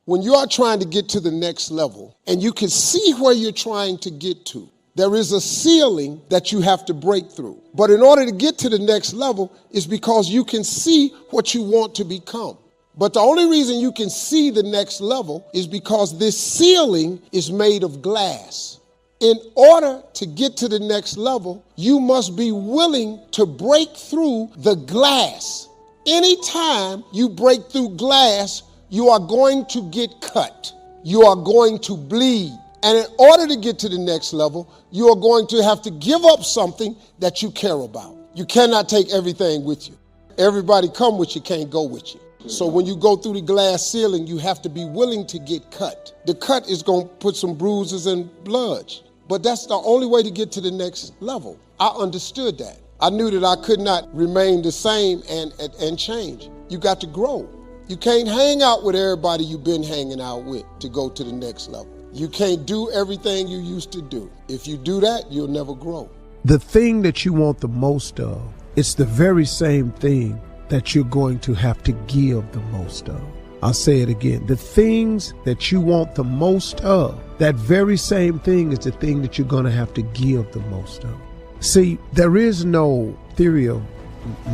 when you are trying to get to the next level and you can see where you're trying to get to, there is a ceiling that you have to break through. But in order to get to the next level is because you can see what you want to become. But the only reason you can see the next level is because this ceiling is made of glass. In order to get to the next level, you must be willing to break through the glass. Anytime you break through glass, you are going to get cut. You are going to bleed. And in order to get to the next level, you are going to have to give up something that you care about. You cannot take everything with you. Everybody come with you can't go with you. So when you go through the glass ceiling, you have to be willing to get cut. The cut is going to put some bruises and blood. But that's the only way to get to the next level. I understood that. I knew that I could not remain the same and change. You got to grow. You can't hang out with everybody you've been hanging out with to go to the next level. You can't do everything you used to do. If you do that, you'll never grow. The thing that you want the most of, it's the very same thing that you're going to have to give the most of. I'll say it again. The things that you want the most of, that very same thing is the thing that you're going to have to give the most of. See, there is no theory of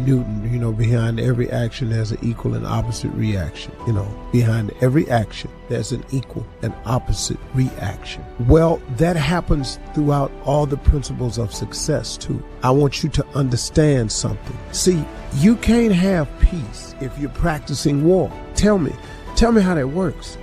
Newton, behind every action there's an equal and opposite reaction. Behind every action there's an equal and opposite reaction. Well, that happens throughout all the principles of success too. I want you to understand something. See, you can't have peace if you're practicing war. Tell me how that works.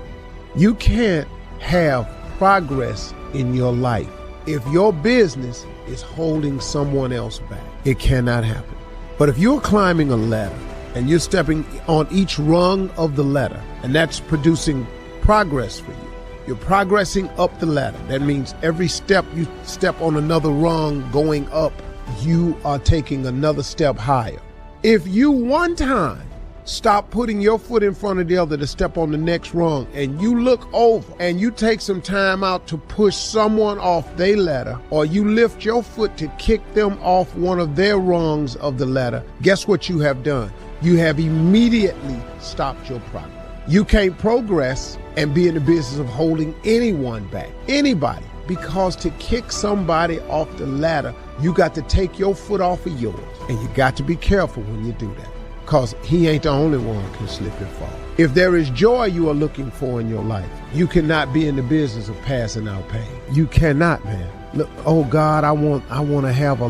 You can't have progress in your life if your business is holding someone else back. It cannot happen. But if you're climbing a ladder and you're stepping on each rung of the ladder, and that's producing progress for you, you're progressing up the ladder. That means every step you step on another rung going up, you are taking another step higher. If you one time stop putting your foot in front of the other to step on the next rung, and you look over and you take some time out to push someone off their ladder, or you lift your foot to kick them off one of their rungs of the ladder, guess what you have done? You have immediately stopped your progress. You can't progress and be in the business of holding anyone back, anybody, because to kick somebody off the ladder, you got to take your foot off of yours, and you got to be careful when you do that. Because he ain't the only one who can slip and fall. If there is joy you are looking for in your life, you cannot be in the business of passing out pain. You cannot, man. Look, oh God, I want to have a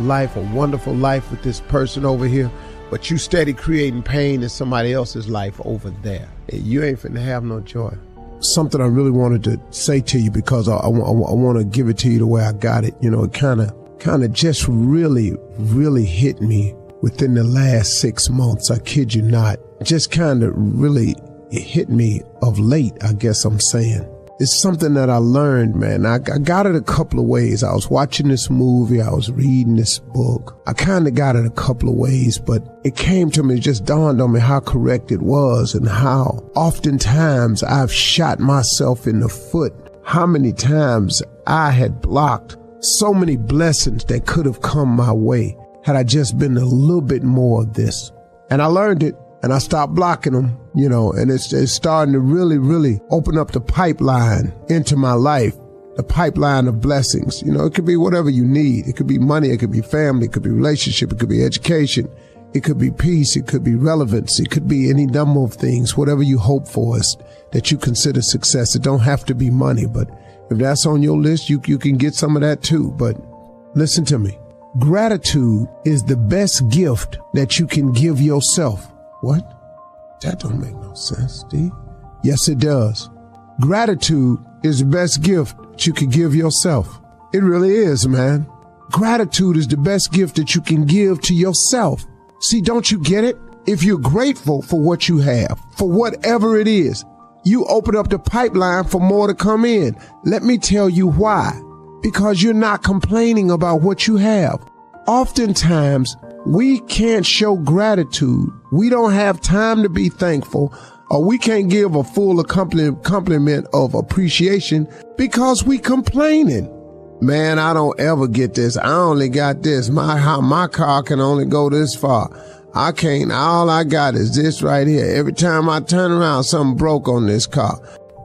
wonderful life with this person over here, but you steady creating pain in somebody else's life over there. You ain't finna have no joy. Something I really wanted to say to you, because I want to give it to you the way I got it. It kind of just really, really hit me within the last 6 months. I kid you not. Just kind of really hit me of late, I guess I'm saying. It's something that I learned, man. I got it a couple of ways. I was watching this movie. I was reading this book. I kind of got it a couple of ways, but it came to me, it just dawned on me how correct it was, and how oftentimes I've shot myself in the foot. How many times I had blocked so many blessings that could have come my way had I just been a little bit more of this. And I learned it, and I stopped blocking them, and it's starting to really, really open up the pipeline into my life, the pipeline of blessings. It could be whatever you need. It could be money, it could be family, it could be relationship, it could be education, it could be peace, it could be relevance, it could be any number of things. Whatever you hope for is that you consider success. It don't have to be money, but if that's on your list, you can get some of that too. But listen to me. Gratitude is the best gift that you can give yourself. What? That don't make no sense, D. Yes, it does. Gratitude is the best gift that you can give yourself. It really is, man. Gratitude is the best gift that you can give to yourself. See, don't you get it? If you're grateful for what you have, for whatever it is, you open up the pipeline for more to come in. Let me tell you why. Because you're not complaining about what you have. Oftentimes, we can't show gratitude. We don't have time to be thankful, or we can't give a full compliment of appreciation because we complaining. Man, I don't ever get this. I only got this. My car can only go this far. I can't. All I got is this right here. Every time I turn around, something broke on this car.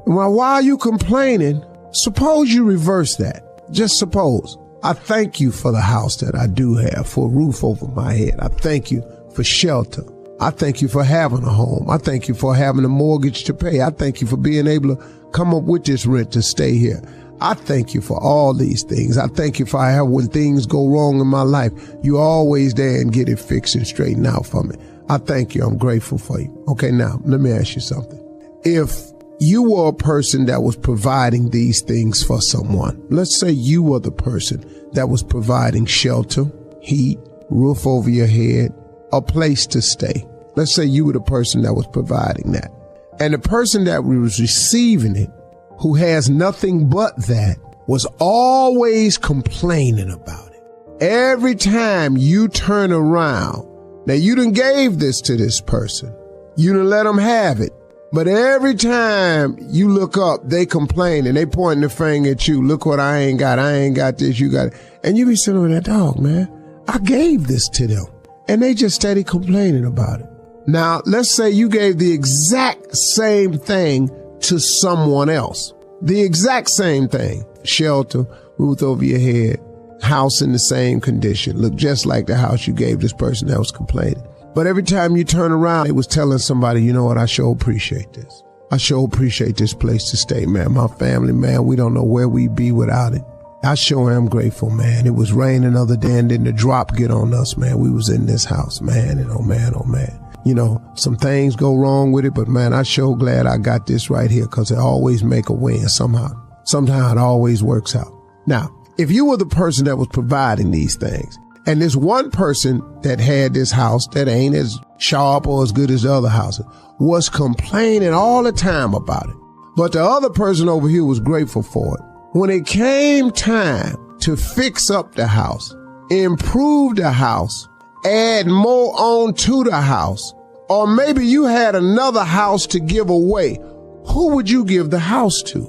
Well, while you complaining, suppose you reverse that. Just suppose. I thank you for the house that I do have, for a roof over my head. I thank you for shelter. I thank you for having a home. I thank you for having a mortgage to pay. I thank you for being able to come up with this rent to stay here. I thank you for all these things. I thank you for how when things go wrong in my life, you always there and get it fixed and straightened out for me. I thank you. I'm grateful for you. Okay, now, let me ask you something. If you were a person that was providing these things for someone, let's say you were the person that was providing shelter, heat, roof over your head, a place to stay. Let's say you were the person that was providing that. And the person that was receiving it, who has nothing but that, was always complaining about it. Every time you turn around, now you done gave this to this person. You done let them have it. But every time you look up, they complain and they pointing the finger at you. Look what I ain't got. I ain't got this. You got it. And you be sitting with that dog, man. I gave this to them. And they just steady complaining about it. Now, let's say you gave the exact same thing to someone else. The exact same thing. Shelter, roof over your head, house in the same condition. Look just like the house you gave this person that was complaining. But every time you turn around, it was telling somebody, you know what, I sure appreciate this. I sure appreciate this place to stay, man. My family, man, we don't know where we'd be without it. I sure am grateful, man. It was raining the other day and then the drop get on us, man. We was in this house, man, and oh man. You know, some things go wrong with it, but man, I sure glad I got this right here because it always make a win somehow. Somehow it always works out. Now, if you were the person that was providing these things, and this one person that had this house that ain't as sharp or as good as the other houses was complaining all the time about it. But the other person over here was grateful for it. When it came time to fix up the house, improve the house, add more on to the house, or maybe you had another house to give away, who would you give the house to?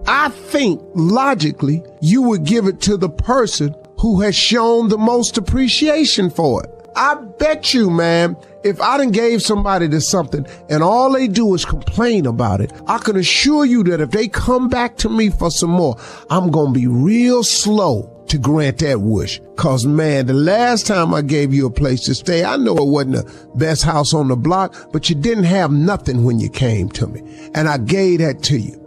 I think logically you would give it to the person who has shown the most appreciation for it. I bet you, man, if I done gave somebody to something and all they do is complain about it, I can assure you that if they come back to me for some more, I'm going to be real slow to grant that wish. Cause man, the last time I gave you a place to stay, I know it wasn't the best house on the block, but you didn't have nothing when you came to me. And I gave that to you.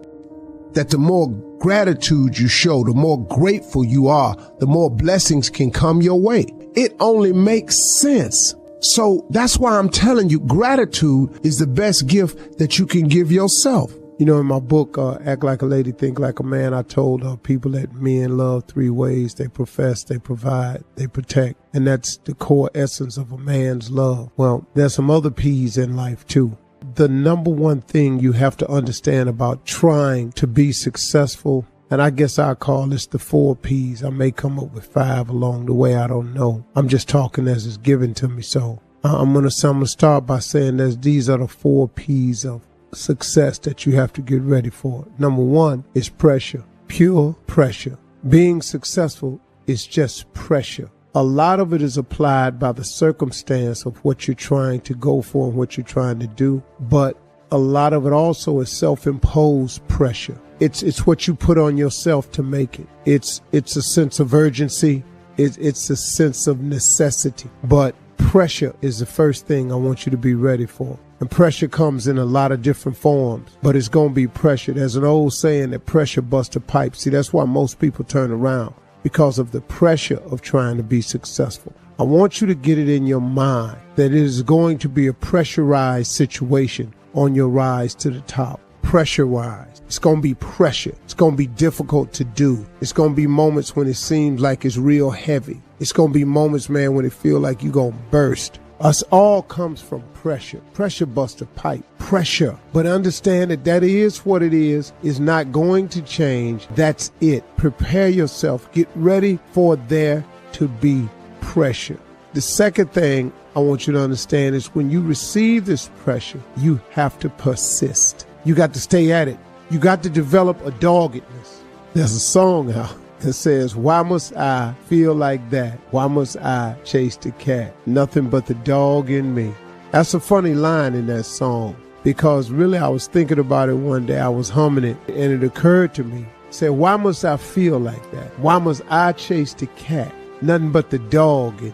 That the more gratitude you show, the more grateful you are, the more blessings can come your way. It only makes sense. So that's why I'm telling you, gratitude is the best gift that you can give yourself. You know, in my book, Act Like a Lady, Think Like a Man, I told people that men love three ways. They profess, they provide, they protect. And that's the core essence of a man's love. Well, there's some other P's in life too. The number one thing you have to understand about trying to be successful, and I guess I call this the 4 P's. I may come up with 5 along the way. I don't know. I'm just talking as it's given to me. So I'm going to start by saying that these are the 4 P's of success that you have to get ready for. Number 1 is pressure, pure pressure. Being successful is just pressure. A lot of it is applied by the circumstance of what you're trying to go for and what you're trying to do. But a lot of it also is self-imposed pressure. It's what you put on yourself to make it. It's a sense of urgency. It's a sense of necessity. But pressure is the first thing I want you to be ready for. And pressure comes in a lot of different forms, but it's going to be pressure. There's an old saying that pressure busts a pipe. See, that's why most people turn around. Because of the pressure of trying to be successful. I want you to get it in your mind that it is going to be a pressurized situation on your rise to the top. Pressurized. It's going to be pressure. It's going to be difficult to do. It's going to be moments when it seems like it's real heavy. It's going to be moments, man, when it feels like you're going to burst. Us all comes from pressure. Pressure busts a pipe. Pressure. But understand that is what it is not going to change. That's it. Prepare yourself. Get ready for there to be pressure. The second thing I want you to understand is when you receive this pressure, you have to persist. You got to stay at it. You got to develop a doggedness. There's a song out that says, why must I feel like that? Why must I chase the cat? Nothing but the dog in me. That's a funny line in that song. because really I was thinking about it one day. I was humming it, and it occurred to me, said, why must I feel like that? Why must I chase the cat? Nothing but the dog in me.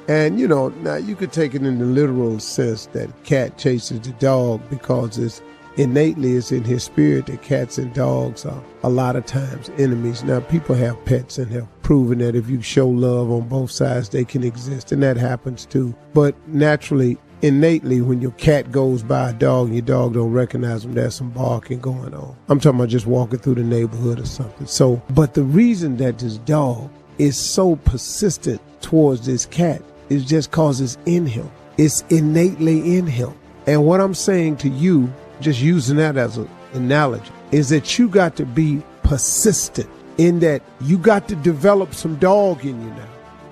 And, you know, now you could take it in the literal sense that cat chases the dog because it's in his spirit that cats and dogs are a lot of times enemies. Now, people have pets and have proven that if you show love on both sides, they can exist, and that happens too. But naturally, innately, when your cat goes by a dog and your dog don't recognize them, there's some barking going on. I'm talking about just walking through the neighborhood or something. So, but the reason that this dog is so persistent towards this cat is just cause it's in him. It's innately in him. And what I'm saying to you, just using that as an analogy, is that you got to be persistent in that you got to develop some dog in you now,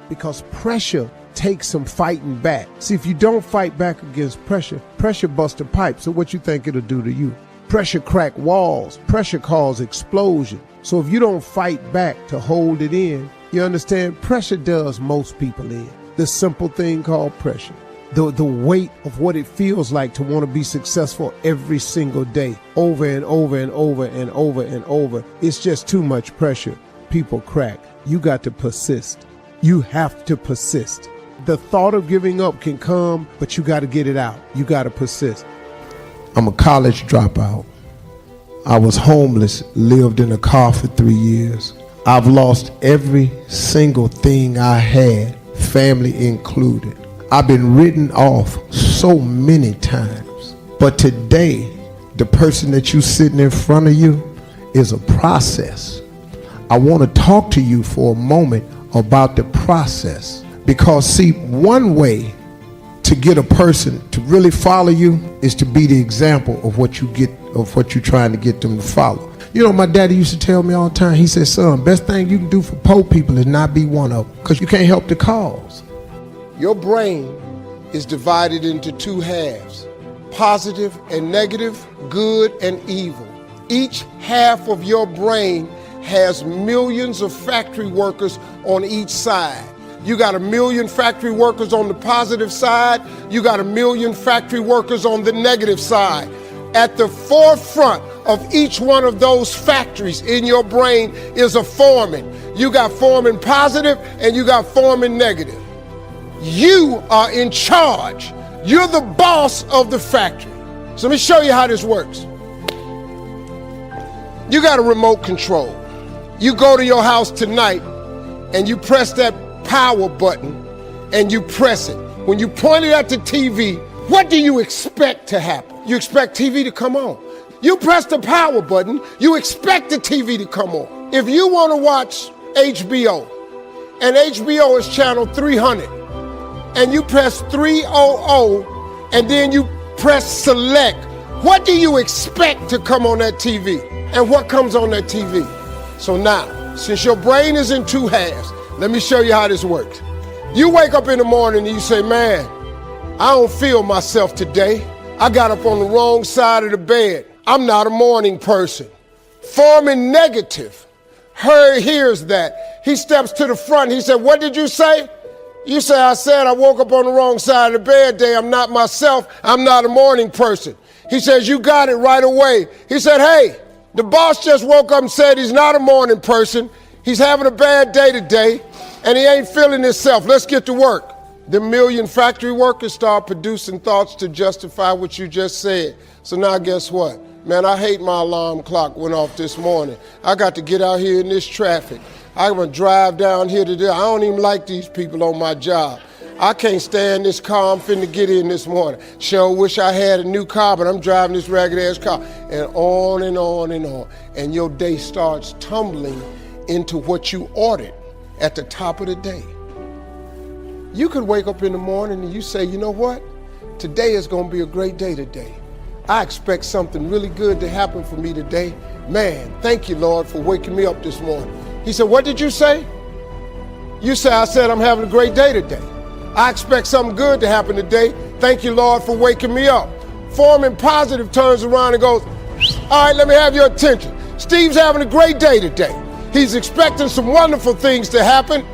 because pressure takes some fighting back. See, if you don't fight back against pressure, pressure busts a pipe. So what you think it'll do to you? Pressure crack walls. Pressure cause explosion. So if you don't fight back to hold it in, you understand, pressure does most people in. The simple thing called pressure. The weight of what it feels like to want to be successful every single day, over and over and over and over and over. It's just too much pressure. People crack. You got to persist. You have to persist. The thought of giving up can come, but you got to get it out. You got to persist. I'm a college dropout. I was homeless, lived in a car for 3 years. I've lost every single thing I had, family included. I've been written off so many times. But today, the person that you sitting in front of you is a process. I want to talk to you for a moment about the process. Because see, one way to get a person to really follow you is to be the example of what you're trying to get them to follow. You know, my daddy used to tell me all the time, he said, son, best thing you can do for poor people is not be one of them, because you can't help the cause. Your brain is divided into two halves, positive and negative, good and evil. Each half of your brain has millions of factory workers on each side. You got 1 million factory workers on the positive side. You got 1 million factory workers on the negative side. At the forefront of each one of those factories in your brain is a foreman. You got foreman positive and you got foreman negative. You are in charge. You're the boss of the factory. So let me show you how this works. You got a remote control. You go to your house tonight and you press that power button and you press it. When you point it at the TV, what do you expect to happen? You expect TV to come on. You press the power button, you expect the TV to come on. If you want to watch HBO and HBO is channel 300 and you press 300 and then you press select, what do you expect to come on that TV? And what comes on that TV? So now, since your brain is in two halves, let me show you how this works. You wake up in the morning and you say, man, I don't feel myself today. I got up on the wrong side of the bed. I'm not a morning person. Foreman negative hears that. He steps to the front. He said, what did you say? You say, I said I woke up on the wrong side of the bed today. I'm not myself. I'm not a morning person. He says, you got it right away. He said, hey, the boss just woke up and said he's not a morning person. He's having a bad day today, and he ain't feeling himself. Let's get to work. The 1 million factory workers start producing thoughts to justify what you just said. So now guess what? Man, I hate my alarm clock went off this morning. I got to get out here in this traffic. I'm going to drive down here today. I don't even like these people on my job. I can't stand this car I'm finna get in this morning. Sure wish I had a new car, but I'm driving this ragged ass car. And on and on and on. And your day starts tumbling into what you ordered at the top of the day. You could wake up in the morning and you say, you know what? Today is going to be a great day today. I expect something really good to happen for me today. Man, thank you, Lord, for waking me up this morning. He said, what did you say? You said, I said I'm having a great day today. I expect something good to happen today. Thank you, Lord, for waking me up. Foreman positive turns around and goes, all right, let me have your attention. Steve's having a great day today. He's expecting some wonderful things to happen.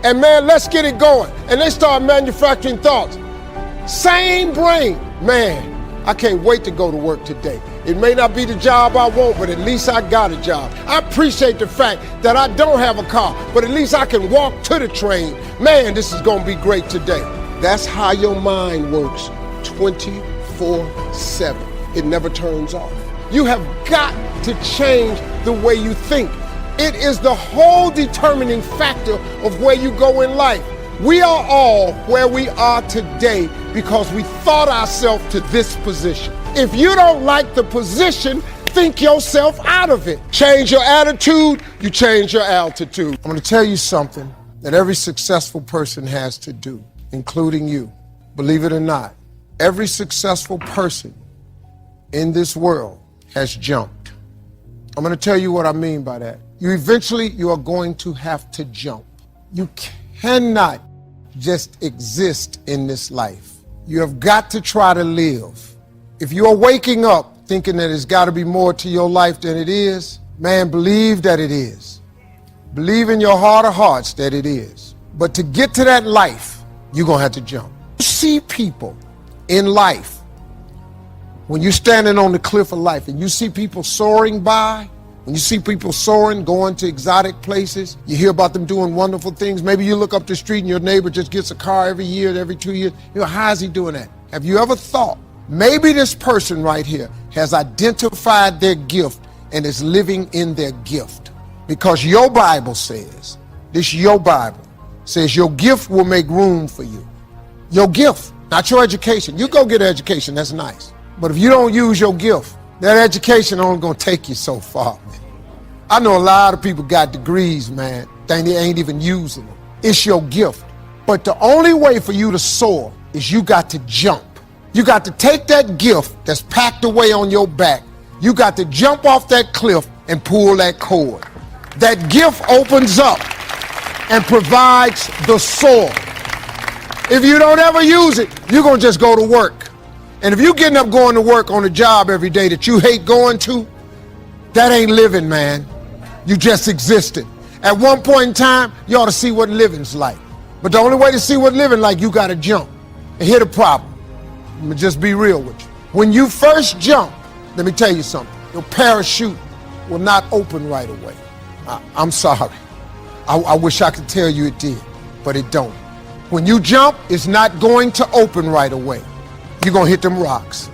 And man, let's get it going. And they start manufacturing thoughts. Same brain. Man, I can't wait to go to work today. It may not be the job I want, but at least I got a job. I appreciate the fact that I don't have a car, but at least I can walk to the train. Man, this is gonna be great today. That's how your mind works 24/7. It never turns off. You have got to change the way you think. It is the whole determining factor of where you go in life. We are all where we are today because we thought ourselves to this position. If you don't like the position, think yourself out of it. Change your attitude, you change your altitude. I'm going to tell you something that every successful person has to do, including you. Believe it or not, every successful person in this world has jumped. I'm going to tell you what I mean by that. You are going to have to jump. You cannot just exist in this life. You have got to try to live. If you are waking up thinking that there's got to be more to your life than it is, man, believe that it is. Believe in your heart of hearts that it is. But to get to that life, you're going to have to jump. You see people in life, when you're standing on the cliff of life and you see people soaring by, when you see people soaring, going to exotic places, you hear about them doing wonderful things. Maybe you look up the street and your neighbor just gets a car every year, every 2 years. You know, how is he doing that? Have you ever thought, maybe this person right here has identified their gift and is living in their gift? Because your Bible says, your Bible says your gift will make room for you. Your gift, not your education. You go get an education, that's nice. But if you don't use your gift, that education only gonna take you so far, man. I know a lot of people got degrees, man. They ain't even using them. It's your gift. But the only way for you to soar is you got to jump. You got to take that gift that's packed away on your back. You got to jump off that cliff and pull that cord. That gift opens up and provides the soar. If you don't ever use it, you're gonna just go to work. And if you're getting up going to work on a job every day that you hate going to, that ain't living, man. You just existed. At one point in time, you ought to see what living's like. But the only way to see what living like, you got to jump. And here's the problem. Let me just be real with you. When you first jump, let me tell you something. Your parachute will not open right away. I'm sorry. I wish I could tell you it did, but it don't. When you jump, it's not going to open right away. You're going to hit them rocks.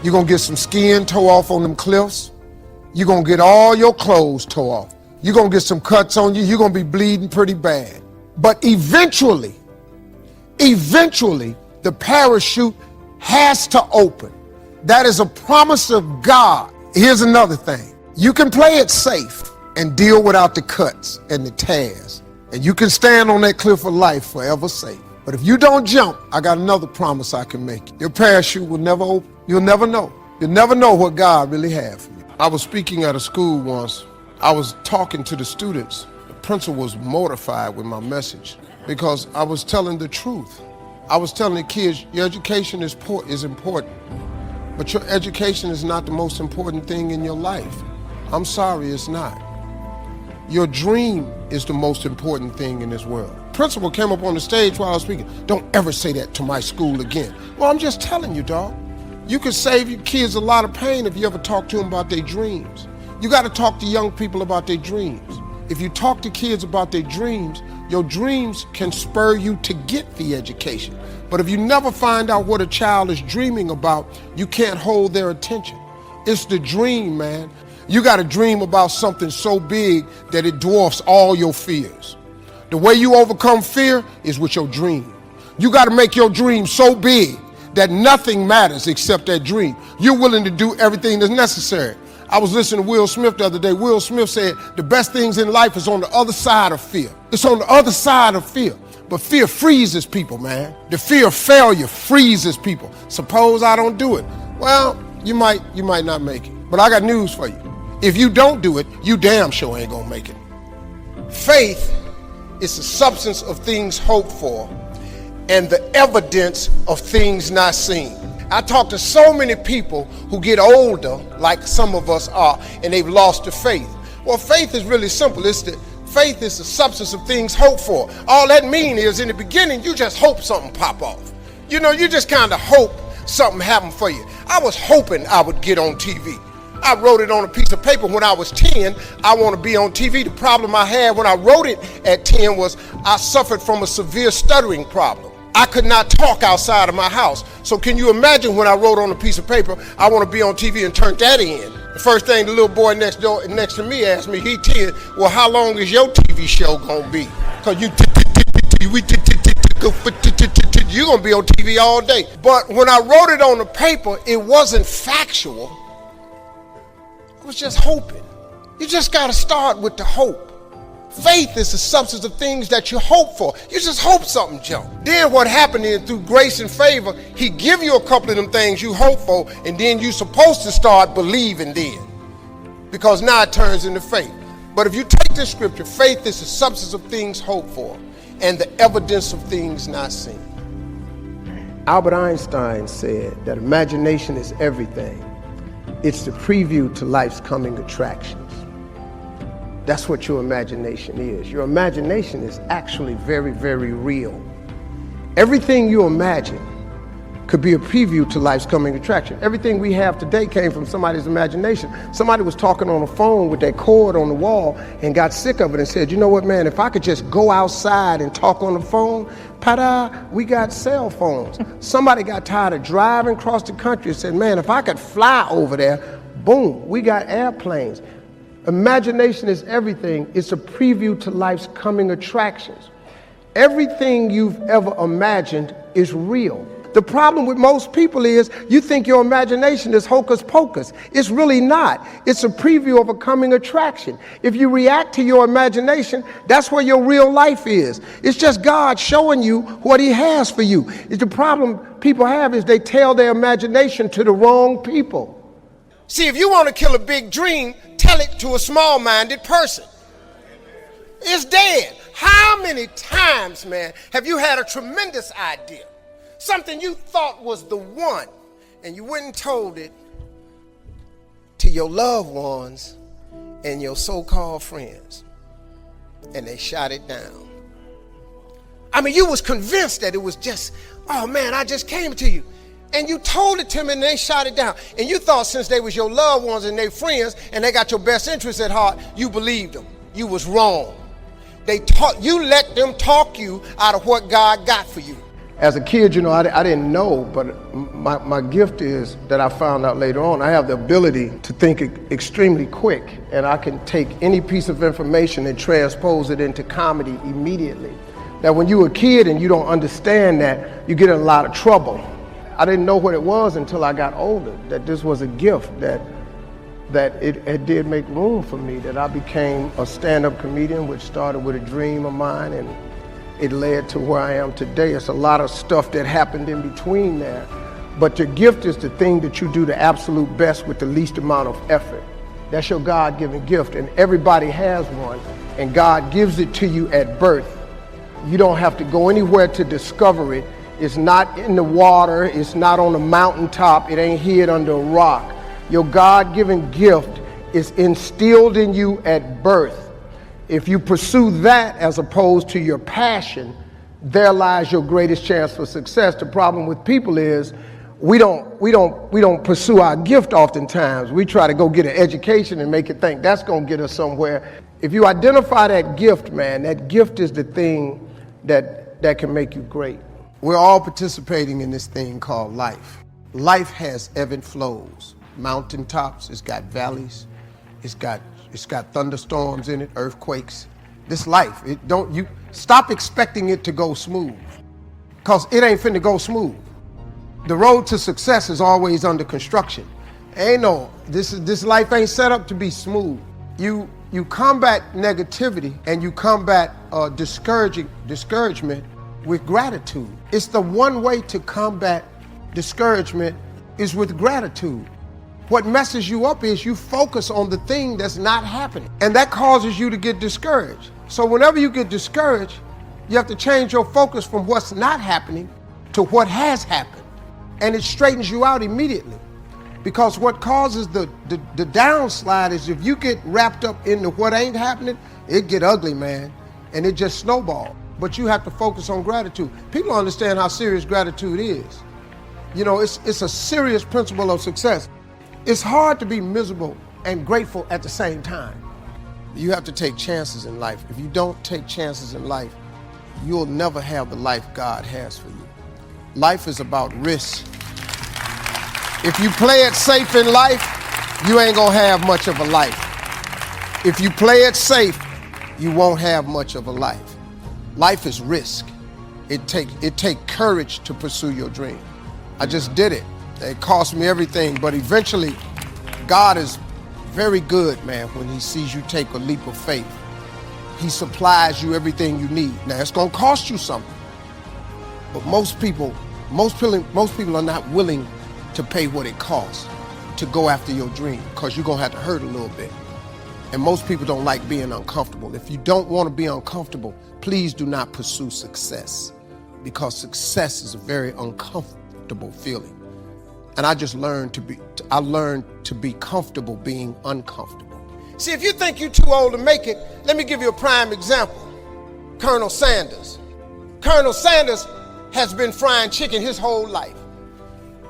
You're going to get some skin tore off on them cliffs. You're going to get all your clothes tore off. You're going to get some cuts on you. You're going to be bleeding pretty bad. But eventually, the parachute has to open. That is a promise of God. Here's another thing. You can play it safe and deal without the cuts and the tears. And you can stand on that cliff of life forever safe. But if you don't jump, I got another promise I can make you. Your parachute will never open. You'll never know. You'll never know what God really had for you. I was speaking at a school once. I was talking to the students. The principal was mortified with my message because I was telling the truth. I was telling the kids, your education is important, but your education is not the most important thing in your life. I'm sorry, it's not. Your dream is the most important thing in this world. Principal came up on the stage while I was speaking. Don't ever say that to my school again. Well, I'm just telling you, dog. You could save your kids a lot of pain if you ever talk to them about their dreams. You got to talk to young people about their dreams. If you talk to kids about their dreams, your dreams can spur you to get the education. But if you never find out what a child is dreaming about, you can't hold their attention. It's the dream, man. You got to dream about something so big that it dwarfs all your fears. The way you overcome fear is with your dream. You got to make your dream so big that nothing matters except that dream. You're willing to do everything that's necessary. I was listening to Will Smith the other day. Will Smith said the best things in life is on the other side of fear. It's on the other side of fear. But fear freezes people, man. The fear of failure freezes people. Suppose I don't do it. Well, you might not make it. But I got news for you. If you don't do it, you damn sure ain't gonna make it. Faith is the substance of things hoped for and the evidence of things not seen. I talk to so many people who get older, like some of us are, and they've lost their faith. Well, faith is really simple. Faith is the substance of things hoped for. All that means is in the beginning, you just hope something pop off. You know, you just kind of hope something happen for you. I was hoping I would get on TV. I wrote it on a piece of paper when I was 10, I want to be on TV. The problem I had when I wrote it at 10 was I suffered from a severe stuttering problem. I could not talk outside of my house. So can you imagine when I wrote on a piece of paper, I want to be on TV, and turned that in? The first thing the little boy next to me asked me, he 10, well, how long is your TV show going to be? Because you're going to be on TV all day. But when I wrote it on the paper, it wasn't factual. I was just hoping. You just got to start with the hope. Faith is the substance of things that you hope for. You just hope something jump. Then what happened is, through grace and favor, he give you a couple of them things you hope for, and then you're supposed to start believing then. Because now it turns into faith. But if you take this scripture, faith is the substance of things hoped for and the evidence of things not seen. Albert Einstein said that imagination is everything. It's the preview to life's coming attractions. That's what your imagination is. Your imagination is actually very, very real. Everything you imagine could be a preview to life's coming attraction. Everything we have today came from somebody's imagination. Somebody was talking on the phone with that cord on the wall and got sick of it and said, you know what, man, if I could just go outside and talk on the phone, we got cell phones. Somebody got tired of driving across the country and said, man, if I could fly over there, boom, we got airplanes. Imagination is everything. It's a preview to life's coming attractions. Everything you've ever imagined is real. The problem with most people is you think your imagination is hocus pocus. It's really not. It's a preview of a coming attraction. If you react to your imagination, that's where your real life is. It's just God showing you what he has for you. The problem people have is they tell their imagination to the wrong people. See, if you want to kill a big dream, tell it to a small-minded person. It's dead. How many times, man, have you had a tremendous idea? Something you thought was the one, and you went and told it to your loved ones and your so-called friends, and they shot it down. I mean, you was convinced that it was just, oh man, I just came to you. And you told it to them and they shot it down. And you thought since they was your loved ones and their friends and they got your best interests at heart, you believed them. You was wrong. You let them talk you out of what God got for you. As a kid, you know, I didn't know, but my gift is that I found out later on. I have the ability to think extremely quick, and I can take any piece of information and transpose it into comedy immediately. Now, when you're a kid and you don't understand that, you get in a lot of trouble. I didn't know what it was until I got older, that this was a gift, that it did make room for me, that I became a stand-up comedian, which started with a dream of mine, and it led to where I am today. It's a lot of stuff that happened in between there. But your gift is the thing that you do the absolute best with the least amount of effort. That's your God-given gift, and everybody has one, and God gives it to you at birth. You don't have to go anywhere to discover it. It's not in the water, it's not on a mountaintop, it ain't hid under a rock. Your God-given gift is instilled in you at birth. If you pursue that as opposed to your passion, there lies your greatest chance for success. The problem with people is we don't pursue our gift oftentimes. We try to go get an education and make it think that's gonna get us somewhere. If you identify that gift, man, that gift is the thing that can make you great. We're all participating in this thing called life. Life has ebb and flows. Mountaintops, it's got valleys, it's got thunderstorms in it, earthquakes. This life, you stop expecting it to go smooth, because it ain't finna go smooth. The road to success is always under construction. This life ain't set up to be smooth. You combat negativity and you combat discouragement with gratitude. It's the one way to combat discouragement is with gratitude. What messes you up is you focus on the thing that's not happening, and that causes you to get discouraged. So whenever you get discouraged, you have to change your focus from what's not happening to what has happened, and it straightens you out immediately. Because what causes the downslide is if you get wrapped up into what ain't happening, it get ugly, man, and it just snowballs. But you have to focus on gratitude. People don't understand how serious gratitude is. You know, it's a serious principle of success. It's hard to be miserable and grateful at the same time. You have to take chances in life. If you don't take chances in life, you'll never have the life God has for you. Life is about risk. If you play it safe in life, you ain't gonna have much of a life. If you play it safe, you won't have much of a life. Life is risk. It take courage to pursue your dream. I just did it. It cost me everything, but eventually, God is very good, man, when he sees you take a leap of faith. He supplies you everything you need. Now, it's gonna cost you something, but most people are not willing to pay what it costs to go after your dream, because you're gonna have to hurt a little bit. And most people don't like being uncomfortable. If you don't want to be uncomfortable, please do not pursue success, because success is a very uncomfortable feeling. And I learned to be comfortable being uncomfortable. See, if you think you're too old to make it, let me give you a prime example. Colonel Sanders. Colonel Sanders has been frying chicken his whole life.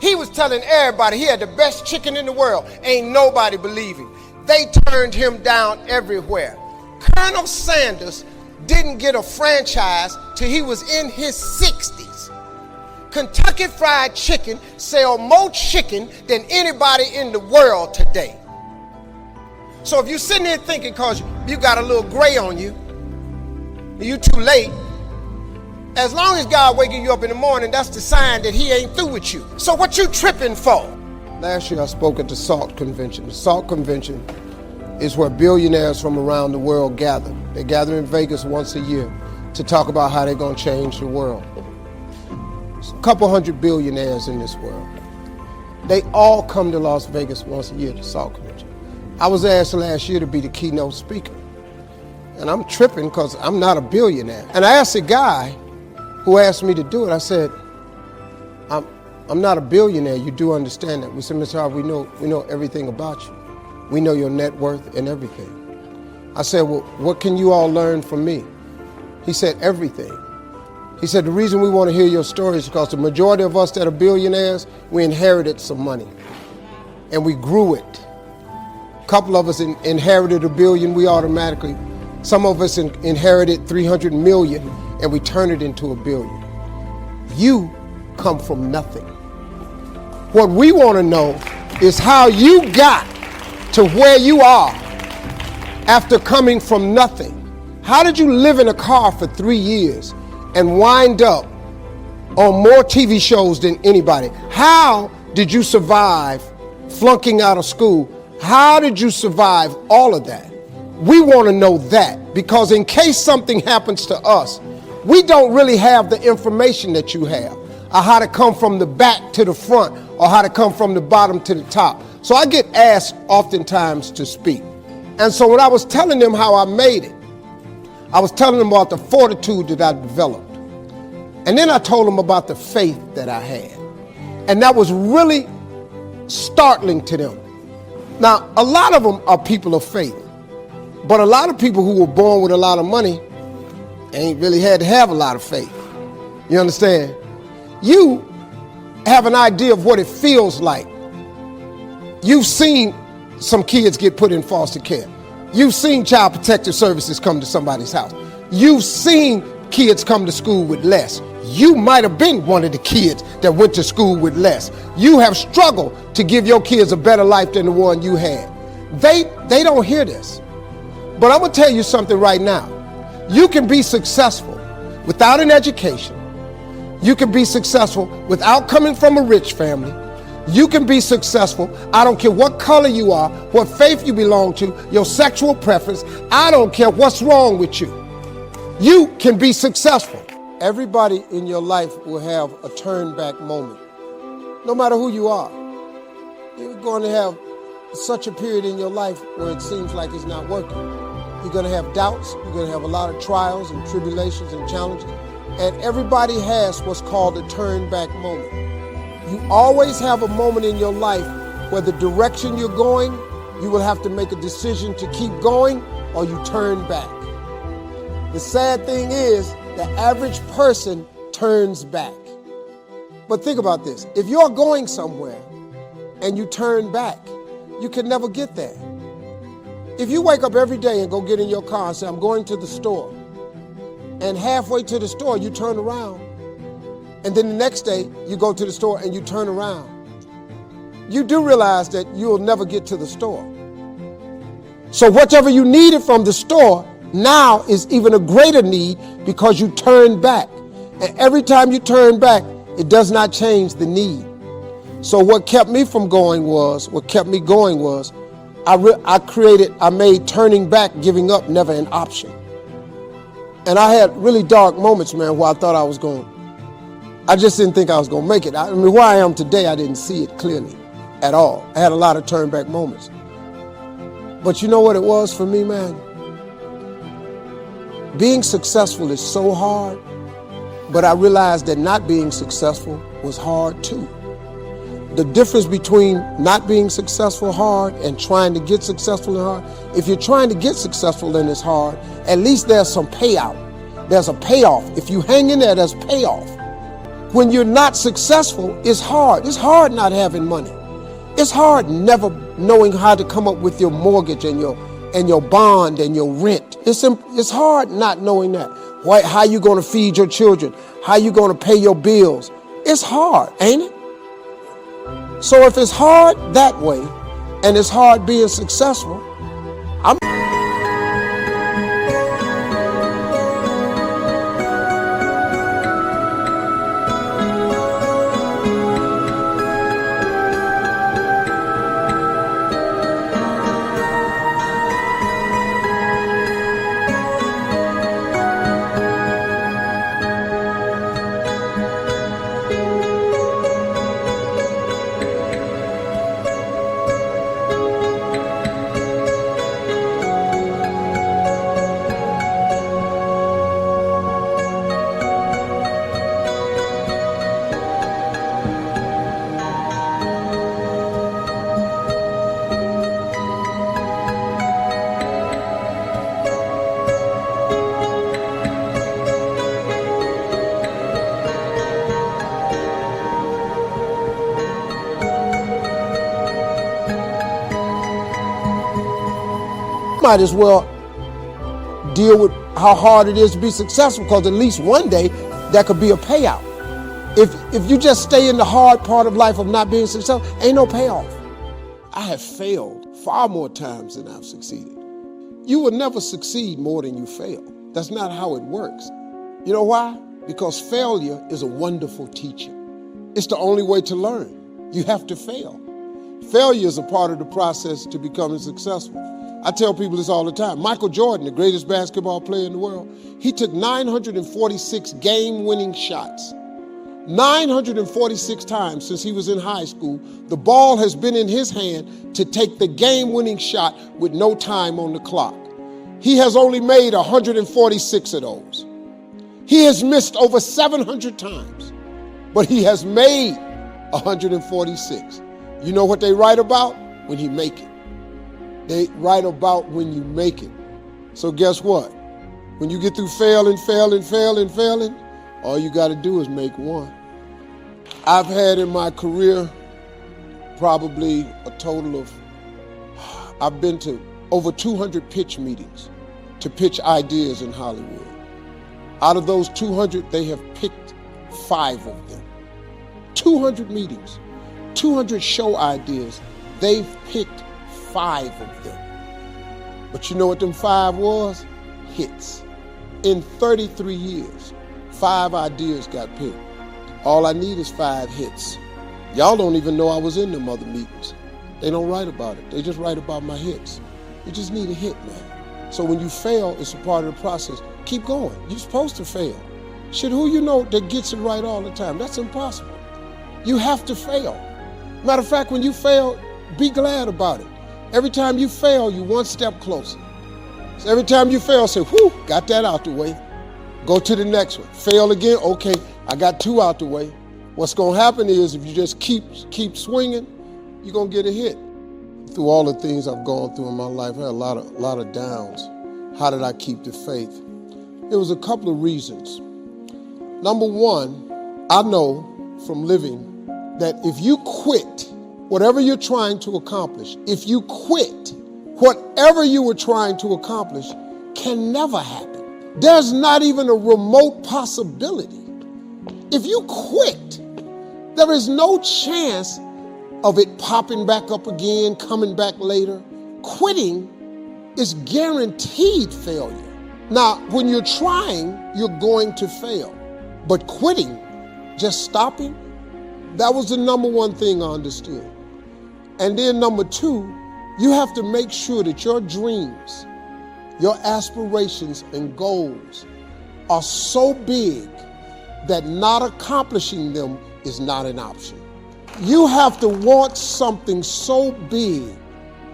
He was telling everybody he had the best chicken in the world. Ain't nobody believing. They turned him down everywhere. Colonel Sanders didn't get a franchise till he was in his 60s. Kentucky Fried Chicken sell more chicken than anybody in the world today. So if you're sitting there thinking because you got a little gray on you, you too late, as long as God waking you up in the morning, that's the sign that he ain't through with you. So what you tripping for? Last year I spoke at the SALT convention. The SALT convention is where billionaires from around the world gather. They gather in Vegas once a year to talk about how they're going to change the world. There's a couple hundred billionaires in this world. They all come to Las Vegas once a year to SALT convention. I was asked last year to be the keynote speaker. And I'm tripping because I'm not a billionaire. And I asked a guy who asked me to do it, I said, I'm not a billionaire, you do understand that. We said, Mr. Harvey, we know everything about you. We know your net worth and everything. I said, well, what can you all learn from me? He said, everything. He said, the reason we want to hear your story is because the majority of us that are billionaires, we inherited some money and we grew it. A couple of us inherited $1 billion, some of us inherited 300 million and we turn it into $1 billion. You come from nothing. What we want to know is how you got to where you are after coming from nothing. How did you live in a car for 3 years and wind up on more TV shows than anybody? How did you survive flunking out of school? How did you survive all of that? We want to know that, because in case something happens to us, we don't really have the information that you have, or how to come from the back to the front, or how to come from the bottom to the top. So I get asked oftentimes to speak. And so when I was telling them how I made it, I was telling them about the fortitude that I developed. And then I told them about the faith that I had. And that was really startling to them. Now, a lot of them are people of faith, but a lot of people who were born with a lot of money ain't really had to have a lot of faith. You understand? You have an idea of what it feels like. You've seen some kids get put in foster care. You've seen child protective services come to somebody's house. You've seen kids come to school with less. You might have been one of the kids that went to school with less. You have struggled to give your kids a better life than the one you had. They don't hear this. But I'm gonna tell you something right now. You can be successful without an education. You can be successful without coming from a rich family. You can be successful. I don't care what color you are, what faith you belong to, your sexual preference. I don't care what's wrong with you. You can be successful. Everybody in your life will have a turn back moment. No matter who you are, you're going to have such a period in your life where it seems like it's not working. You're going to have doubts. You're going to have a lot of trials and tribulations and challenges. And everybody has what's called a turn back moment. You always have a moment in your life where the direction you're going, you will have to make a decision to keep going or you turn back. The sad thing is, the average person turns back. But think about this. If you're going somewhere and you turn back, you can never get there. If you wake up every day and go get in your car and say, I'm going to the store, and halfway to the store, you turn around, and then the next day, you go to the store and you turn around, you do realize that you'll never get to the store. So whatever you needed from the store now is even a greater need because you turn back. And every time you turn back, it does not change the need. So what kept me going was, I made turning back, giving up, never an option. And I had really dark moments, man, where I thought I just didn't think I was going to make it. I mean, where I am today, I didn't see it clearly at all. I had a lot of turn back moments. But you know what it was for me, man? Being successful is so hard, but I realized that not being successful was hard too. The difference between not being successful hard and trying to get successful and hard, if you're trying to get successful and it's hard, at least there's some payout. There's a payoff. If you hang in there, there's payoff. When you're not successful, it's hard. It's hard not having money. It's hard never knowing how to come up with your mortgage and your bond and your rent. It's hard not knowing that. How you going to feed your children? How you going to pay your bills? It's hard, ain't it? So if it's hard that way, and it's hard being successful, might as well deal with how hard it is to be successful, because at least one day that could be a payout. If you just stay in the hard part of life of not being successful, ain't no payoff. I have failed far more times than I've succeeded. You will never succeed more than you fail. That's not how it works. You know why? Because failure is a wonderful teacher. It's the only way to learn. You have to fail. Failure is a part of the process to becoming successful. I tell people this all the time. Michael Jordan, the greatest basketball player in the world, he took 946 game-winning shots. 946 times since he was in high school, the ball has been in his hand to take the game-winning shot with no time on the clock. He has only made 146 of those. He has missed over 700 times, but he has made 146. You know what they write about? When he make it. They write about when you make it. So guess what? When you get through failing, all you got to do is make one. I've had in my career probably a total of, I've been to over 200 pitch meetings to pitch ideas in Hollywood. Out of those 200, they have picked 5 of them. 200 meetings, 200 show ideas, they've picked 5 of them. But you know what them 5 was? Hits. In 33 years, 5 ideas got picked. All I need is 5 hits. Y'all don't even know I was in them other meetings. They don't write about it. They just write about my hits. You just need a hit, man. So when you fail, it's a part of the process. Keep going. You're supposed to fail. Shit, who you know that gets it right all the time? That's impossible. You have to fail. Matter of fact, when you fail, be glad about it. Every time you fail, you one step closer. So every time you fail, say, whew, got that out the way. Go to the next one. Fail again, okay, I got 2 out the way. What's gonna happen is if you just keep swinging, you're gonna get a hit. Through all the things I've gone through in my life, I had a lot of downs. How did I keep the faith? There was a couple of reasons. Number one, I know from living that if you quit whatever you're trying to accomplish, if you quit whatever you were trying to accomplish, can never happen. There's not even a remote possibility. If you quit, there is no chance of it popping back up again, coming back later. Quitting is guaranteed failure. Now, when you're trying, you're going to fail. But quitting, just stopping, that was the number one thing I understood. And then number two, you have to make sure that your dreams, your aspirations and goals are so big that not accomplishing them is not an option. You have to want something so big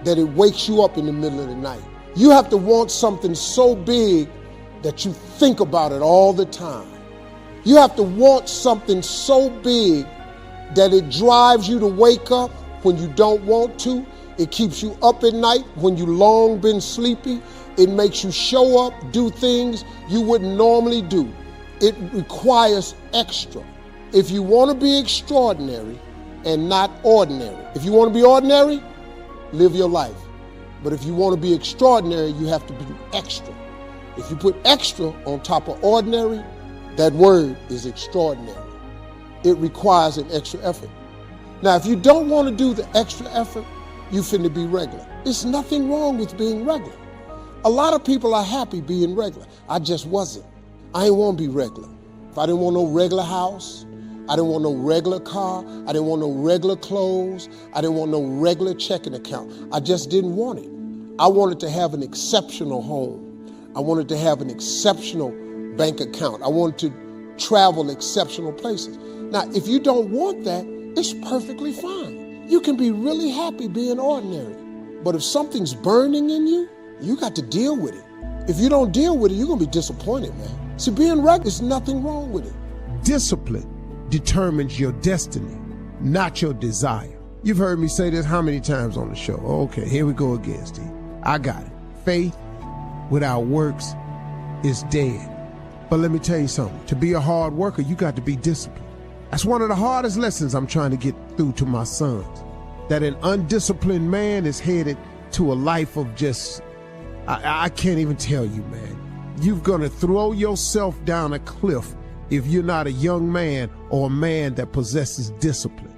that it wakes you up in the middle of the night. You have to want something so big that you think about it all the time. You have to want something so big that it drives you to wake up when you don't want to. It keeps you up at night when you long been sleepy. It makes you show up, do things you wouldn't normally do. It requires extra. If you want to be extraordinary and not ordinary, if you want to be ordinary, live your life. But if you want to be extraordinary, you have to be extra. If you put extra on top of ordinary, that word is extraordinary. It requires an extra effort. Now, if you don't want to do the extra effort, you finna be regular. There's nothing wrong with being regular. A lot of people are happy being regular. I just wasn't. I didn't want to be regular. If I didn't want no regular house, I didn't want no regular car, I didn't want no regular clothes, I didn't want no regular checking account. I just didn't want it. I wanted to have an exceptional home. I wanted to have an exceptional bank account. I wanted to travel exceptional places. Now, if you don't want that, it's perfectly fine. You can be really happy being ordinary. But if something's burning in you, you got to deal with it. If you don't deal with it, you're going to be disappointed, man. See, being regular, there's nothing wrong with it. Discipline determines your destiny, not your desire. You've heard me say this how many times on the show? Okay, here we go again, Steve. I got it. Faith without works is dead. But let me tell you something. To be a hard worker, you got to be disciplined. That's one of the hardest lessons I'm trying to get through to my sons. That an undisciplined man is headed to a life of just, I can't even tell you, man. You're going to throw yourself down a cliff if you're not a young man or a man that possesses discipline.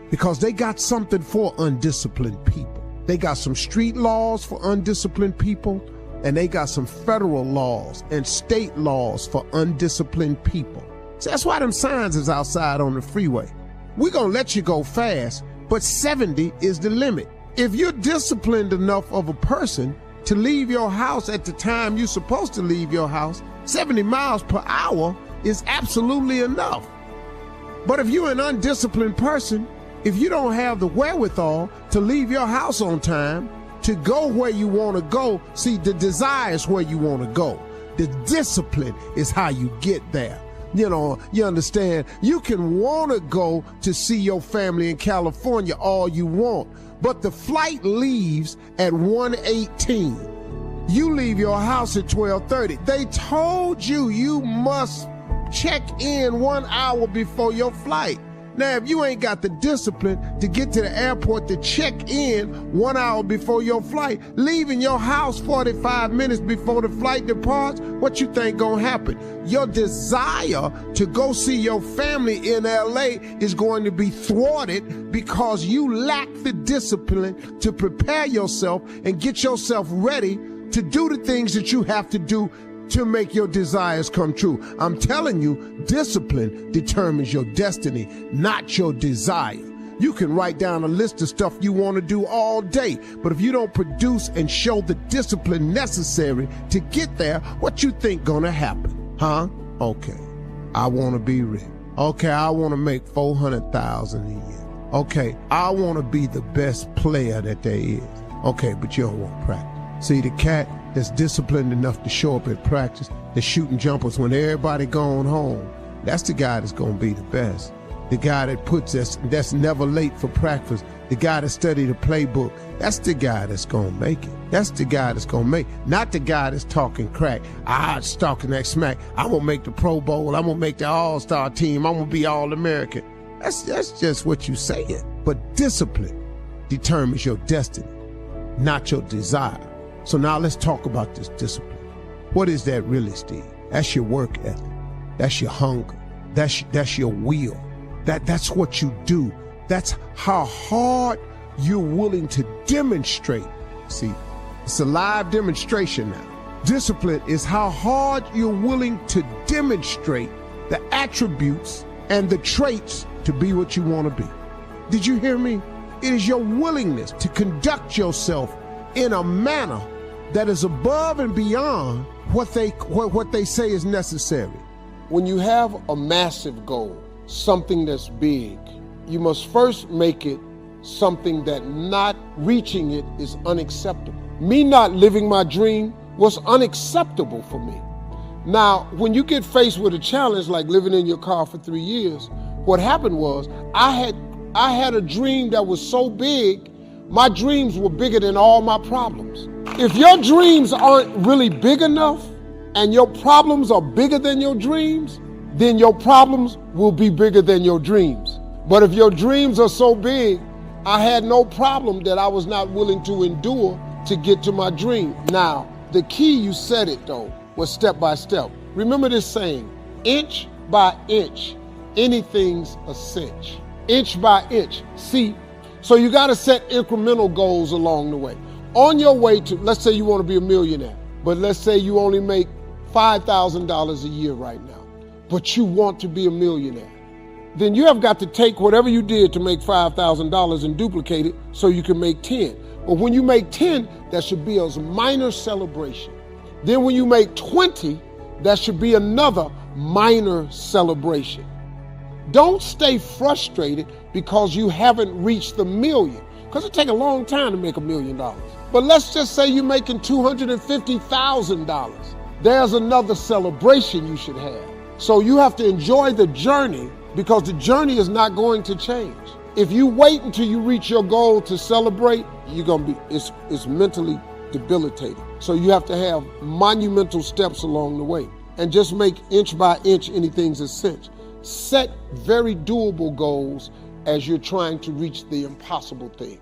Because they got something for undisciplined people. They got some street laws for undisciplined people, and they got some federal laws and state laws for undisciplined people. So that's why them signs is outside on the freeway. We're going to let you go fast, but 70 is the limit. If you're disciplined enough of a person to leave your house at the time you're supposed to leave your house, 70 miles per hour is absolutely enough. But if you're an undisciplined person, if you don't have the wherewithal to leave your house on time, to go where you want to go, see, the desire is where you want to go. The discipline is how you get there. You know, you understand, you can want to go to see your family in California all you want, but the flight leaves at 1:18. You leave your house at 12:30. They told you you must check in 1 hour before your flight. Now, if you ain't got the discipline to get to the airport to check in 1 hour before your flight, leaving your house 45 minutes before the flight departs, what you think gonna happen? Your desire to go see your family in LA is going to be thwarted because you lack the discipline to prepare yourself and get yourself ready to do the things that you have to do to make your desires come true. I'm telling you, discipline determines your destiny, not your desire. You can write down a list of stuff you want to do all day, but if you don't produce and show the discipline necessary to get there, what you think gonna happen? Huh? Okay, I want to be rich. Okay, I want to make $400,000 a year. Okay, I want to be the best player that there is. Okay, but you don't want practice. See, the cat that's disciplined enough to show up at practice, that's shooting jumpers when everybody gone home, that's the guy that's going to be the best. The guy that puts us, that's never late for practice, the guy that studied the playbook, that's the guy that's going to make it. That's the guy that's going to make it. Not the guy that's talking crack. Talking that smack. I'm going to make the Pro Bowl. I'm going to make the All-Star team. I'm going to be All-American. That's just what you saying. But discipline determines your destiny, not your desire. So now let's talk about this discipline. What is that really, Steve? That's your work ethic. That's your hunger. That's your will. That's what you do. That's how hard you're willing to demonstrate. See, it's a live demonstration now. Discipline is how hard you're willing to demonstrate the attributes and the traits to be what you want to be. Did you hear me? It is your willingness to conduct yourself in a manner that is above and beyond what they say is necessary. When you have a massive goal, something that's big, you must first make it something that not reaching it is unacceptable. Me not living my dream was unacceptable for me. Now, when you get faced with a challenge like living in your car for 3 years, what happened was I had a dream that was so big, my dreams were bigger than all my problems. If your dreams aren't really big enough and your problems are bigger than your dreams, then your problems will be bigger than your dreams. But if your dreams are so big, I had no problem that I was not willing to endure to get to my dream. Now, the key, you said it though, was step by step. Remember this saying, inch by inch, anything's a cinch. Inch by inch. See, so you got to set incremental goals along the way. On your way to, let's say you want to be a millionaire, but let's say you only make $5,000 a year right now, but you want to be a millionaire. Then you have got to take whatever you did to make $5,000 and duplicate it so you can make 10. But when you make 10, that should be a minor celebration. Then when you make 20, that should be another minor celebration. Don't stay frustrated because you haven't reached the million, because it takes a long time to make $1 million. But let's just say you're making $250,000. There's another celebration you should have. So you have to enjoy the journey, because the journey is not going to change. If you wait until you reach your goal to celebrate, it's mentally debilitating. So you have to have monumental steps along the way and just make inch by inch anything's a cinch. Set very doable goals as you're trying to reach the impossible thing.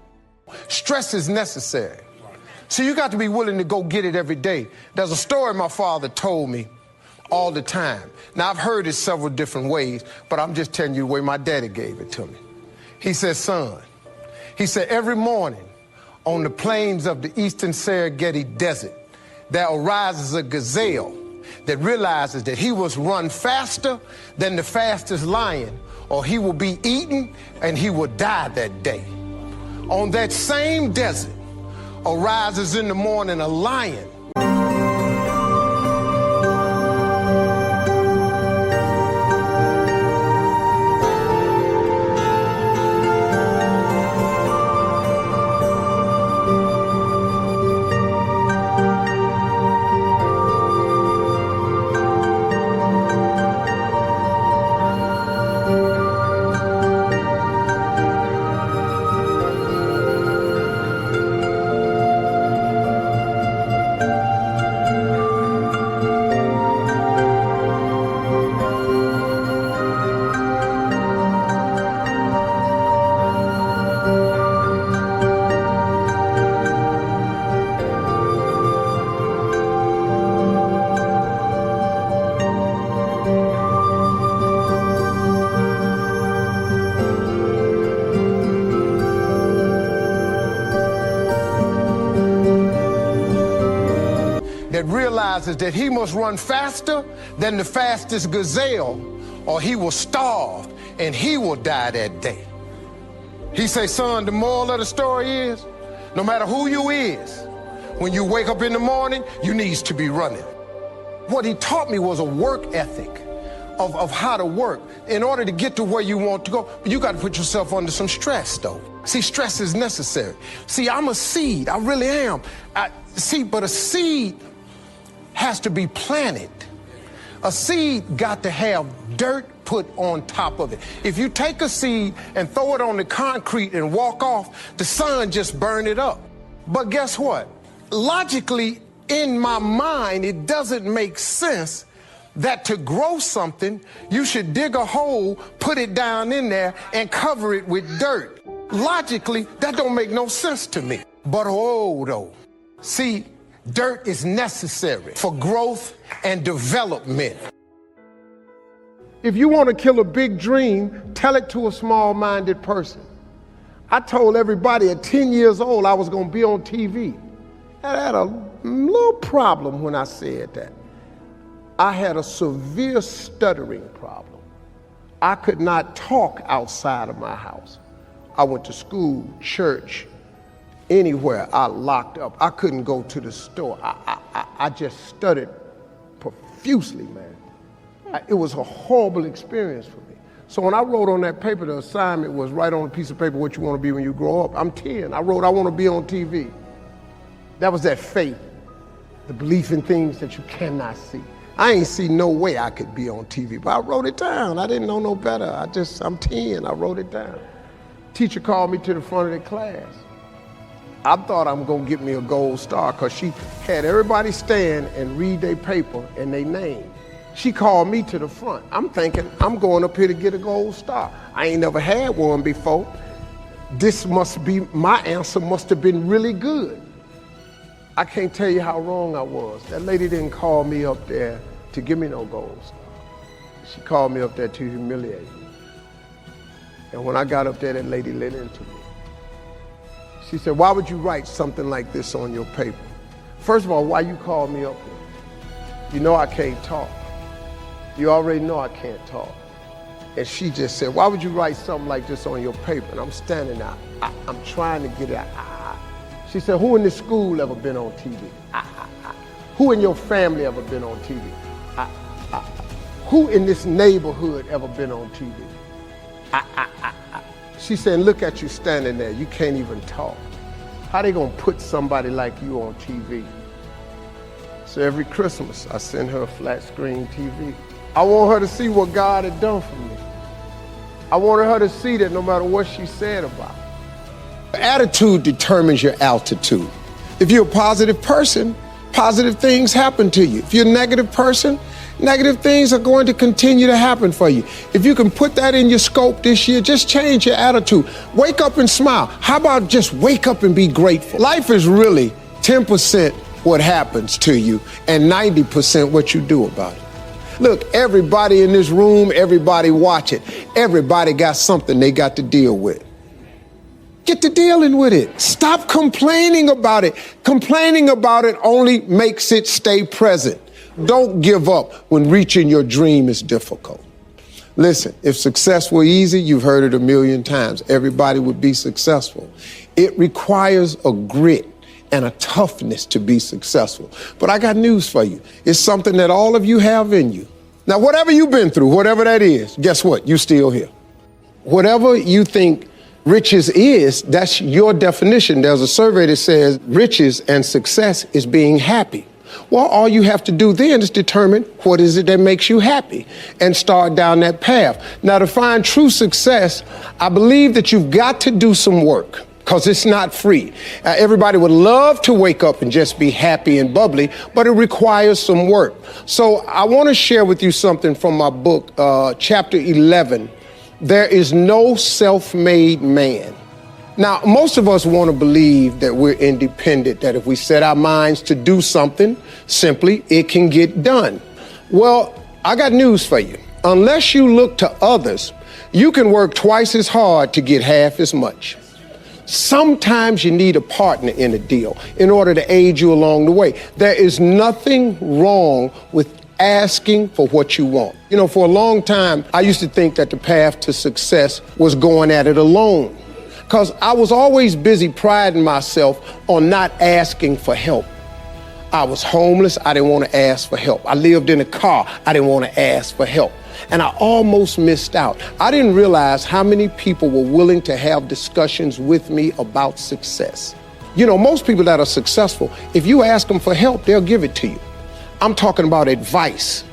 Stress is necessary. So you got to be willing to go get it every day. There's a story my father told me all the time. Now, I've heard it several different ways, but I'm just telling you the way my daddy gave it to me. He said, son, he said, every morning on the plains of the eastern Serengeti Desert, there arises a gazelle that realizes that he must run faster than the fastest lion, or he will be eaten and he will die that day. On that same desert arises in the morning a lion. That realizes that he must run faster than the fastest gazelle, or he will starve and he will die that day. He say, son, the moral of the story is, no matter who you is, when you wake up in the morning, you needs to be running. What he taught me was a work ethic of how to work. In order to get to where you want to go, you got to put yourself under some stress, though. See, stress is necessary. See, I'm a seed. I really am. But a seed has to be planted. A seed got to have dirt put on top of it. If you take a seed and throw it on the concrete and walk off, the sun just burn it up. But guess what? Logically, in my mind, it doesn't make sense that to grow something, you should dig a hole, put it down in there, and cover it with dirt. Logically, that don't make no sense to me. But oh, though. See, dirt is necessary for growth and development. If you want to kill a big dream, tell it to a small-minded person. I told everybody at 10 years old I was going to be on TV. I had a little problem when I said that. I had a severe stuttering problem. I could not talk outside of my house. I went to school, church, anywhere. I locked up. I couldn't go to the store. I just stuttered profusely, man. It was a horrible experience for me. So when I wrote on that paper, the assignment was write on a piece of paper what you want to be when you grow up. I'm 10. I wrote, I want to be on TV. That was that faith, the belief in things that you cannot see. I ain't see no way I could be on TV, but I wrote it down. I didn't know no better. I'm 10. I wrote it down. Teacher called me to the front of the class. I thought I'm going to get me a gold star because she had everybody stand and read their paper and their name. She called me to the front. I'm thinking, I'm going up here to get a gold star. I ain't never had one before. This must be, my answer must have been really good. I can't tell you how wrong I was. That lady didn't call me up there to give me no gold star. She called me up there to humiliate me. And when I got up there, that lady lit into me. She said, why would you write something like this on your paper? First of all, why you called me up here? You know I can't talk. You already know I can't talk. And she just said, why would you write something like this on your paper? And I'm standing there. I'm trying to get it out. She said, who in this school ever been on TV? Who in your family ever been on TV? Who in this neighborhood ever been on TV? She said, look at you standing there. You can't even talk. How they gonna put somebody like you on TV? So every Christmas, I send her a flat screen TV. I want her to see what God had done for me. I wanted her to see that no matter what she said about it. Attitude determines your altitude. If you're a positive person, positive things happen to you. If you're a negative person, negative things are going to continue to happen for you. If you can put that in your scope this year, just change your attitude. Wake up and smile. How about just wake up and be grateful? Life is really 10% what happens to you and 90% what you do about it. Look, everybody in this room, everybody watching, everybody got something they got to deal with. Get to dealing with it. Stop complaining about it. Complaining about it only makes it stay present. Don't give up when reaching your dream is difficult. Listen, if success were easy, you've heard it a million times. Everybody would be successful. It requires a grit and a toughness to be successful. But I got news for you. It's something that all of you have in you. Now, whatever you've been through, whatever that is, guess what? You're still here. Whatever you think riches is, that's your definition. There's a survey that says riches and success is being happy. Well, all you have to do then is determine what is it that makes you happy and start down that path. Now, to find true success, I believe that you've got to do some work because it's not free. Everybody would love to wake up and just be happy and bubbly, but it requires some work. So I want to share with you something from my book, chapter 11. There is no self-made man. Now, most of us want to believe that we're independent, that if we set our minds to do something, simply it can get done. Well, I got news for you. Unless you look to others, you can work twice as hard to get half as much. Sometimes you need a partner in a deal in order to aid you along the way. There is nothing wrong with asking for what you want. You know, for a long time, I used to think that the path to success was going at it alone, because I was always busy priding myself on not asking for help. I was homeless. I didn't want to ask for help. I lived in a car. I didn't want to ask for help. And I almost missed out. I didn't realize how many people were willing to have discussions with me about success. You know, most people that are successful, if you ask them for help, they'll give it to you. I'm talking about advice,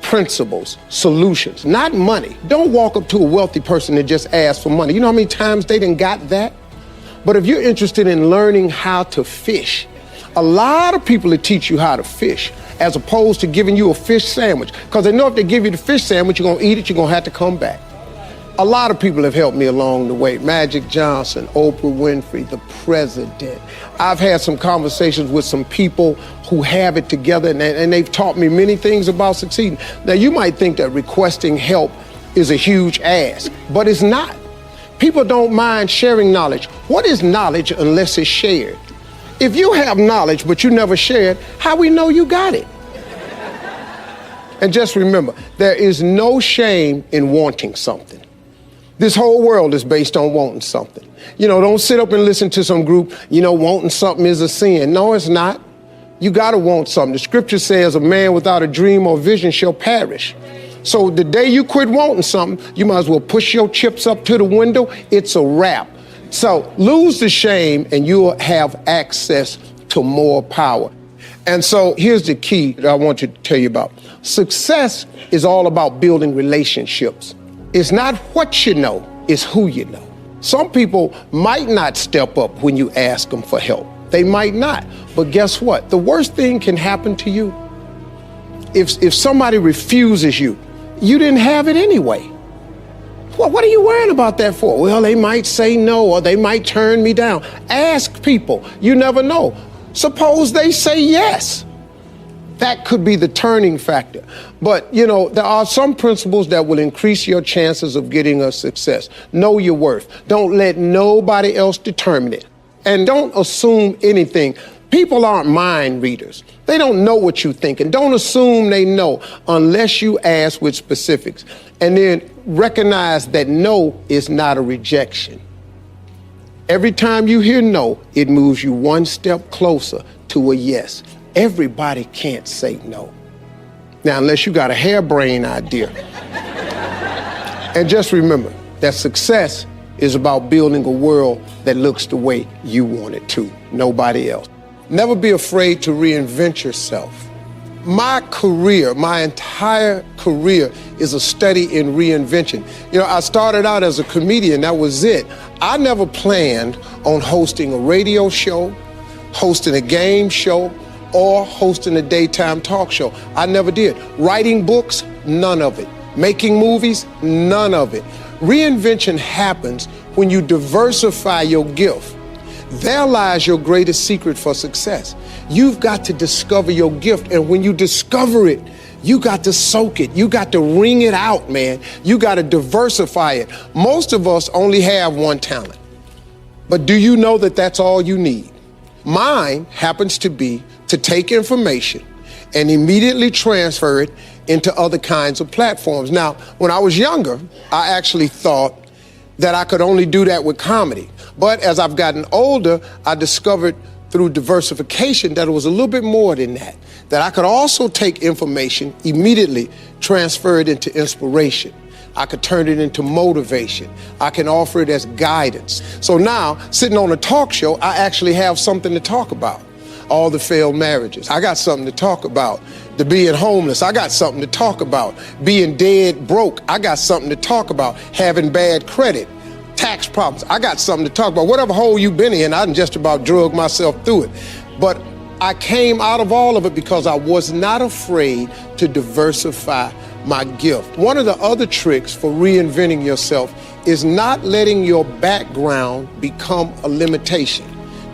principles, solutions, not money. Don't walk up to a wealthy person and just ask for money. You know how many times they done got that? But if you're interested in learning how to fish, a lot of people that teach you how to fish as opposed to giving you a fish sandwich. Because they know if they give you the fish sandwich, you're going to eat it, you're going to have to come back. A lot of people have helped me along the way. Magic Johnson, Oprah Winfrey, the president. I've had some conversations with some people who have it together, and they've taught me many things about succeeding. Now, you might think that requesting help is a huge ask, but it's not. People don't mind sharing knowledge. What is knowledge unless it's shared? If you have knowledge, but you never share it, how we know you got it? And just remember, there is no shame in wanting something. This whole world is based on wanting something. Don't sit up and listen to some group, wanting something is a sin. No, it's not. You gotta want something. The scripture says a man without a dream or vision shall perish. So the day you quit wanting something, you might as well push your chips up to the window. It's a wrap. So lose the shame and you'll have access to more power. And so here's the key that I want to tell you about. Success is all about building relationships. It's not what you know, it's who you know. Some people might not step up when you ask them for help. They might not. But guess what? The worst thing can happen to you. If somebody refuses you, you didn't have it anyway. Well, what are you worrying about that for? Well, they might say no, or they might turn me down. Ask people. You never know. Suppose they say yes. That could be the turning factor. But, there are some principles that will increase your chances of getting a success. Know your worth. Don't let nobody else determine it. And don't assume anything. People aren't mind readers. They don't know what you think. And don't assume they know unless you ask with specifics. And then recognize that no is not a rejection. Every time you hear no, it moves you one step closer to a yes. Everybody can't say no. Now, unless you got a harebrained idea. And just remember that success is about building a world that looks the way you want it to, nobody else. Never be afraid to reinvent yourself. My career, my entire career is a study in reinvention. I started out as a comedian, that was it. I never planned on hosting a radio show, hosting a game show, or hosting a daytime talk show. I never did. Writing books, none of it. Making movies, none of it. Reinvention happens when you diversify your gift. There lies your greatest secret for success. You've got to discover your gift, and when you discover it, you got to soak it. You got to wring it out, man. You got to diversify it. Most of us only have one talent. But do you know that that's all you need? Mine happens to be to take information and immediately transfer it into other kinds of platforms. Now, when I was younger, I actually thought that I could only do that with comedy. But as I've gotten older, I discovered through diversification that it was a little bit more than that. That I could also take information, immediately transfer it into inspiration. I could turn it into motivation. I can offer it as guidance. So now, sitting on a talk show, I actually have something to talk about. All the failed marriages. I got something to talk about. The being homeless. I got something to talk about. Being dead broke. I got something to talk about. Having bad credit. Tax problems. I got something to talk about. Whatever hole you've been in, I done just about drug myself through it. But I came out of all of it because I was not afraid to diversify my gift. One of the other tricks for reinventing yourself is not letting your background become a limitation.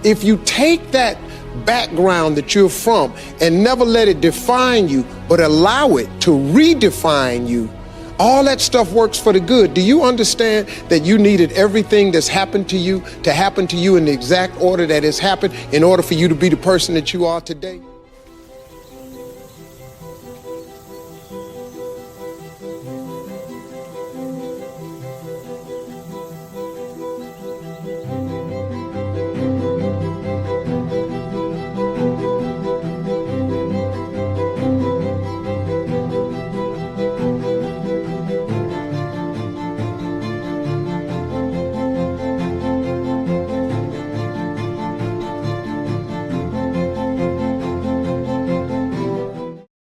If you take that background that you're from and never let it define you, but allow it to redefine you, all that stuff works for the good. Do you understand that you needed everything that's happened to you to happen to you in the exact order that it's happened in order for you to be the person that you are today?